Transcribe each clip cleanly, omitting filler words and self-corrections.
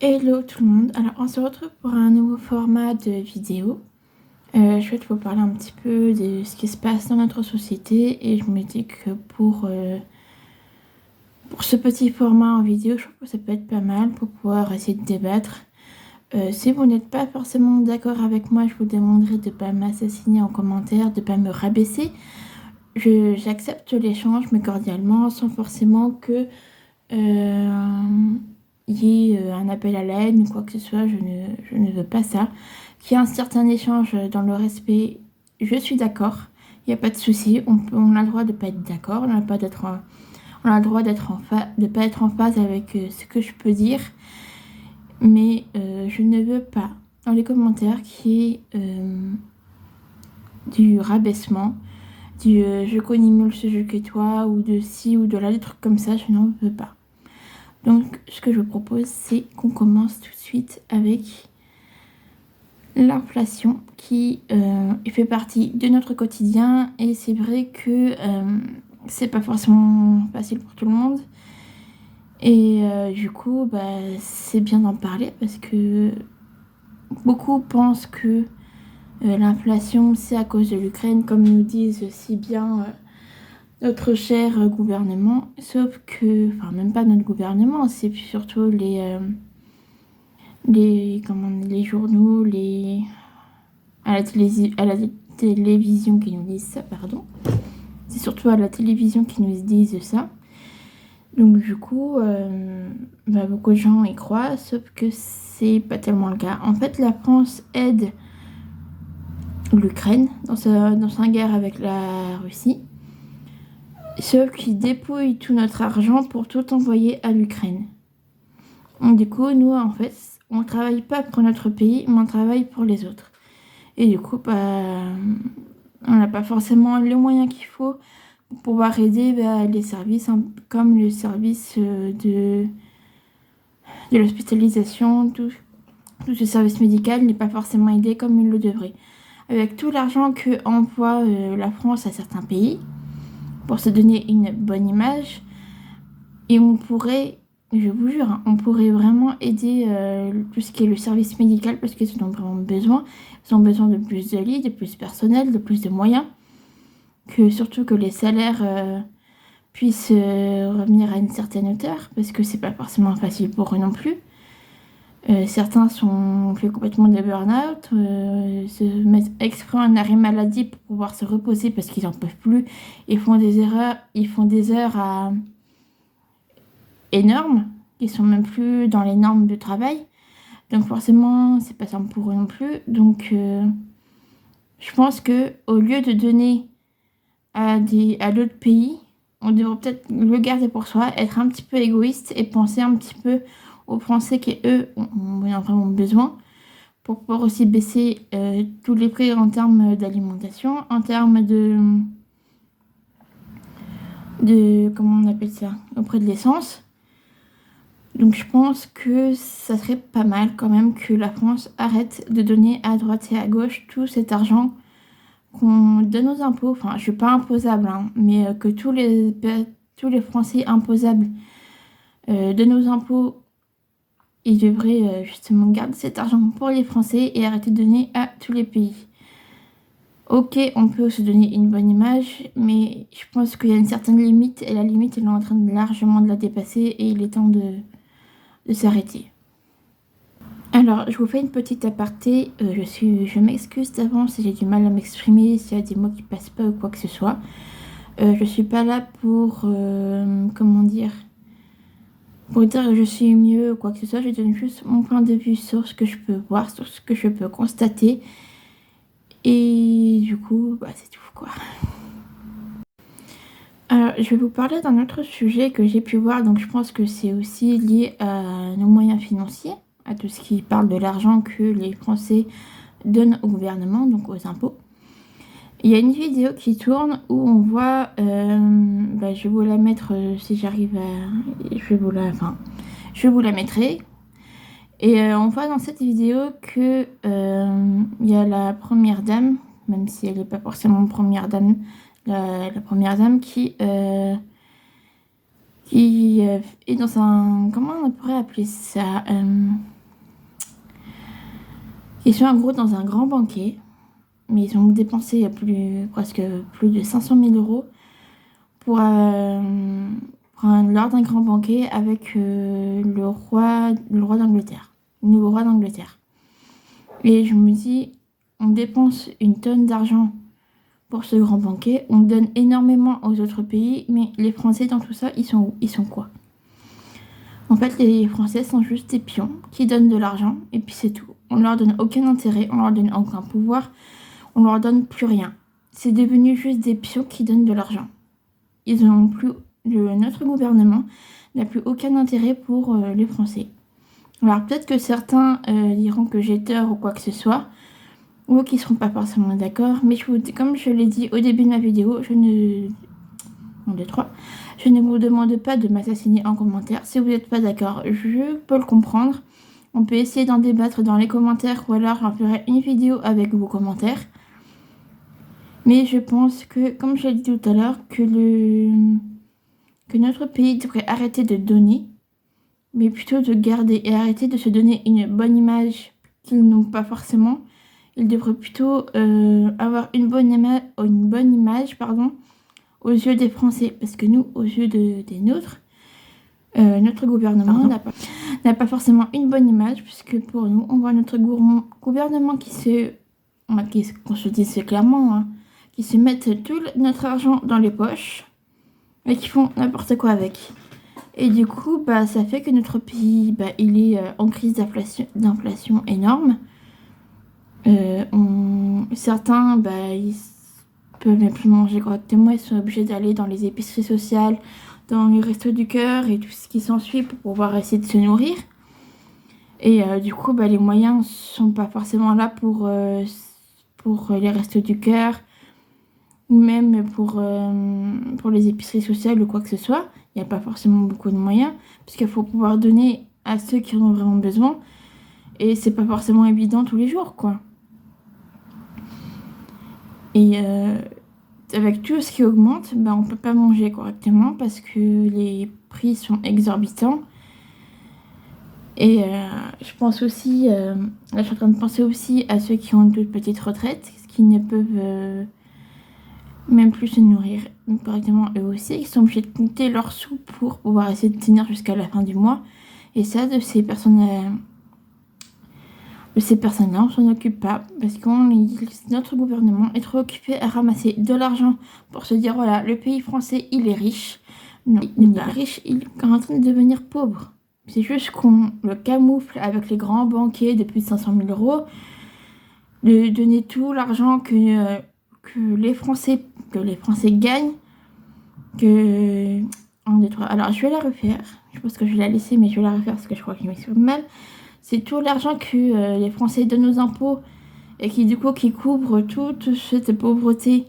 Hello tout le monde, alors on se retrouve pour un nouveau format de vidéo. Je vais vous parler un petit peu de ce qui se passe dans notre société et je me dis que pour ce petit format en vidéo, je trouve que ça peut être pas mal pour pouvoir essayer de débattre. Si vous n'êtes pas forcément d'accord avec moi, je vous demanderai de ne pas m'assassiner en commentaire, de ne pas me rabaisser. J'accepte l'échange mais cordialement, sans forcément que y ait un appel à la haine ou quoi que ce soit. Je ne veux pas ça. Qu'il y ait un certain échange dans le respect, je suis d'accord. Il n'y a pas de souci. On a le droit de ne pas être d'accord. On a le droit de ne pas être en phase avec ce que je peux dire. Mais je ne veux pas, dans les commentaires, qu'il y ait du rabaissement, du je connais mieux ce jeu que toi, ou de ci ou de là, des trucs comme ça. Je n'en veux pas. Donc, ce que je vous propose, c'est qu'on commence tout de suite avec l'inflation qui fait partie de notre quotidien. Et c'est vrai que c'est pas forcément facile pour tout le monde. Et du coup, c'est bien d'en parler parce que beaucoup pensent que l'inflation, c'est à cause de l'Ukraine, comme nous disent si bien notre cher gouvernement. Sauf que, enfin, même pas notre gouvernement, c'est surtout les journaux, à la télévision qui nous disent ça, pardon. C'est surtout à la télévision qui nous disent ça. Donc du coup, beaucoup de gens y croient, sauf que c'est pas tellement le cas. En fait, la France aide l'Ukraine dans sa guerre avec la Russie, sauf qu'ils dépouillent tout notre argent pour tout envoyer à l'Ukraine. Donc du coup, nous, en fait, on travaille pas pour notre pays, mais on travaille pour les autres. Et du coup, on n'a pas forcément les moyens qu'il faut pour pouvoir aider les services, comme le service de l'hospitalisation, tout ce service médical n'est pas forcément aidé comme il le devrait. Avec tout l'argent que envoie la France à certains pays, pour se donner une bonne image, et on pourrait, je vous jure, hein, on pourrait vraiment aider tout ce qui est le service médical parce qu'ils en ont vraiment besoin. Ils ont besoin de plus de lits, de plus de personnel, de plus de moyens. Surtout que les salaires puissent revenir à une certaine hauteur parce que c'est pas forcément facile pour eux non plus. Certains sont fait complètement de burn-out, se mettent exprès en arrêt maladie pour pouvoir se reposer parce qu'ils n'en peuvent plus. Ils font des heures énormes, qui sont même plus dans les normes de travail. Donc forcément, c'est pas simple pour eux non plus. Donc je pense que au lieu de donner à d'autres pays, on devrait peut-être le garder pour soi, être un petit peu égoïste et penser un petit peu aux Français qui, eux, ont vraiment besoin pour pouvoir aussi baisser tous les prix en termes d'alimentation, en termes comment on appelle ça, auprès de l'essence. Donc je pense que ça serait pas mal quand même que la France arrête de donner à droite et à gauche tout cet argent qu'on donne aux impôts. Enfin, je suis pas imposable, hein, mais que tous les Français imposables de nos impôts, ils devraient justement garder cet argent pour les Français et arrêter de donner à tous les pays. Ok, on peut se donner une bonne image, mais je pense qu'il y a une certaine limite et la limite, elle est en train largement de la dépasser et il est temps de s'arrêter. Alors, je vous fais une petite aparté. Je m'excuse d'avance si j'ai du mal à m'exprimer, s'il y a des mots qui passent pas ou quoi que ce soit. Je suis pas là pour, comment dire, pour dire que je suis mieux ou quoi que ce soit. Je donne juste mon point de vue sur ce que je peux voir, sur ce que je peux constater. Et du coup, c'est tout, quoi. Alors, je vais vous parler d'un autre sujet que j'ai pu voir. Donc, je pense que c'est aussi lié à nos moyens financiers, à tout ce qui parle de l'argent que les Français donnent au gouvernement, donc aux impôts. Il y a une vidéo qui tourne où on voit, je vais vous la mettre si j'arrive à... Je vous la mettrai. Et on voit dans cette vidéo que il y a la première dame, même si elle n'est pas forcément première dame, la première dame qui est dans un... Comment on pourrait appeler ça Ils sont en gros dans un grand banquet, mais ils ont dépensé presque plus de 500 000 euros lors d'un grand banquet avec le roi d'Angleterre, le nouveau roi d'Angleterre. Et je me dis, on dépense une tonne d'argent pour ce grand banquet, on donne énormément aux autres pays, mais les Français dans tout ça, ils sont où? Ils sont quoi? En fait, les Français sont juste des pions qui donnent de l'argent, et puis c'est tout. On leur donne aucun intérêt, on leur donne aucun pouvoir, on leur donne plus rien. C'est devenu juste des pions qui donnent de l'argent. Ils n'ont plus, notre gouvernement n'a plus aucun intérêt pour les Français. Alors peut-être que certains diront que j'ai tort ou quoi que ce soit, ou qui ne seront pas forcément d'accord, mais comme je l'ai dit au début de ma vidéo, je ne vous demande pas de m'assassiner en commentaire. Si vous n'êtes pas d'accord, je peux le comprendre. On peut essayer d'en débattre dans les commentaires, ou alors j'en ferai une vidéo avec vos commentaires. Mais je pense que, comme je l'ai dit tout à l'heure, que notre pays devrait arrêter de donner, mais plutôt de garder et arrêter de se donner une bonne image qu'ils n'ont pas forcément. Ils devraient plutôt avoir une bonne image, aux yeux des Français, parce que nous, aux yeux des nôtres, notre gouvernement n'a pas forcément une bonne image, puisque pour nous, on voit notre gouvernement qu'on se dise clairement, hein, qui se mettent tout notre argent dans les poches et qui font n'importe quoi avec. Et du coup, ça fait que notre pays, il est en crise d'inflation énorme. Certains, ils peuvent même plus manger correctement, ils sont obligés d'aller dans les épiceries sociales, dans les restos du cœur et tout ce qui s'ensuit pour pouvoir essayer de se nourrir. Et du coup, les moyens sont pas forcément là pour les restos du cœur, ou même pour les épiceries sociales ou quoi que ce soit. Il n'y a pas forcément beaucoup de moyens, parce qu'il faut pouvoir donner à ceux qui en ont vraiment besoin. Et c'est pas forcément évident tous les jours, quoi. Et avec tout ce qui augmente, on peut pas manger correctement parce que les prix sont exorbitants. Et je pense aussi, là je suis en train de penser aussi à ceux qui ont de petites retraites, qui ne peuvent même plus se nourrir correctement eux aussi, ils sont obligés de compter leurs sous pour pouvoir essayer de tenir jusqu'à la fin du mois. Et ça, de ces personnes-là, on s'en occupe pas, parce que notre gouvernement est trop occupé à ramasser de l'argent pour se dire, voilà, le pays français, il est riche. Non, il n'est pas riche, il est en train de devenir pauvre. C'est juste qu'on le camoufle avec les grands banquiers de plus de 500 000 euros, de donner tout l'argent que les Français gagnent, Alors, je vais la refaire. Je pense que je vais la laisser, mais je vais la refaire parce que je crois que je m'exprime mal. C'est tout l'argent que les Français donnent aux impôts et qui couvre toute cette pauvreté.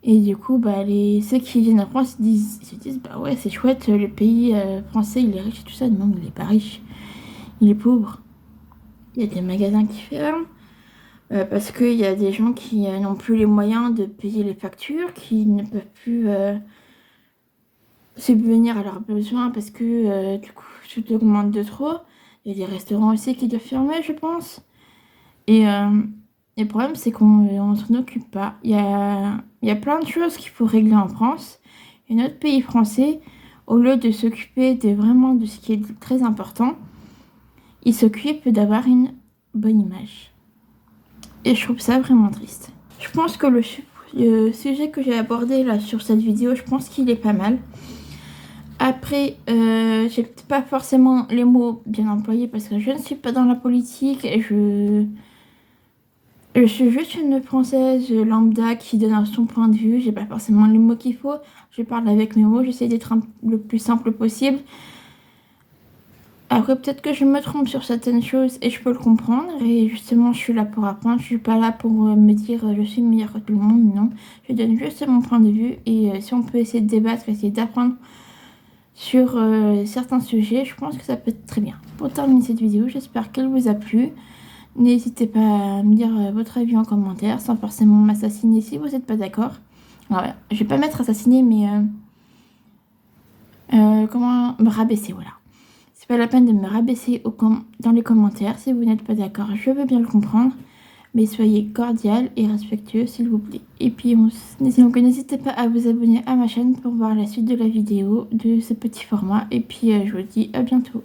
Et du coup, ceux qui viennent en France se disent ouais, c'est chouette, le pays français, il est riche et tout ça. Non, il n'est pas riche. Il est pauvre. Il y a des magasins qui ferment. Parce qu'il y a des gens qui n'ont plus les moyens de payer les factures, qui ne peuvent plus subvenir à leurs besoins parce que du coup tout augmente de trop. Il y a des restaurants aussi qui doivent fermer, je pense. Et le problème, c'est qu'on s'en occupe pas. Il y a plein de choses qu'il faut régler en France. Et notre pays français, au lieu de s'occuper de ce qui est très important, il s'occupe d'avoir une bonne image. Et je trouve ça vraiment triste. Je pense que le sujet que j'ai abordé là sur cette vidéo, je pense qu'il est pas mal. Après, j'ai peut-être pas forcément les mots bien employés parce que je ne suis pas dans la politique et je suis juste une Française lambda qui donne son point de vue. J'ai pas forcément les mots qu'il faut. Je parle avec mes mots, j'essaie d'être le plus simple possible. Après, peut-être que je me trompe sur certaines choses et je peux le comprendre. Et justement, je suis là pour apprendre. Je suis pas là pour me dire je suis meilleure que tout le monde. Non, je donne juste mon point de vue. Et si on peut essayer de débattre, essayer d'apprendre sur certains sujets, je pense que ça peut être très bien. Pour terminer cette vidéo, j'espère qu'elle vous a plu. N'hésitez pas à me dire votre avis en commentaire sans forcément m'assassiner si vous n'êtes pas d'accord. Alors, voilà, je vais pas mettre assassiner, mais comment me rabaisser, voilà. C'est pas la peine de me rabaisser dans les commentaires. Si vous n'êtes pas d'accord, je veux bien le comprendre. Mais soyez cordial et respectueux s'il vous plaît. Et puis donc n'hésitez pas à vous abonner à ma chaîne pour voir la suite de la vidéo de ce petit format. Et puis je vous dis à bientôt.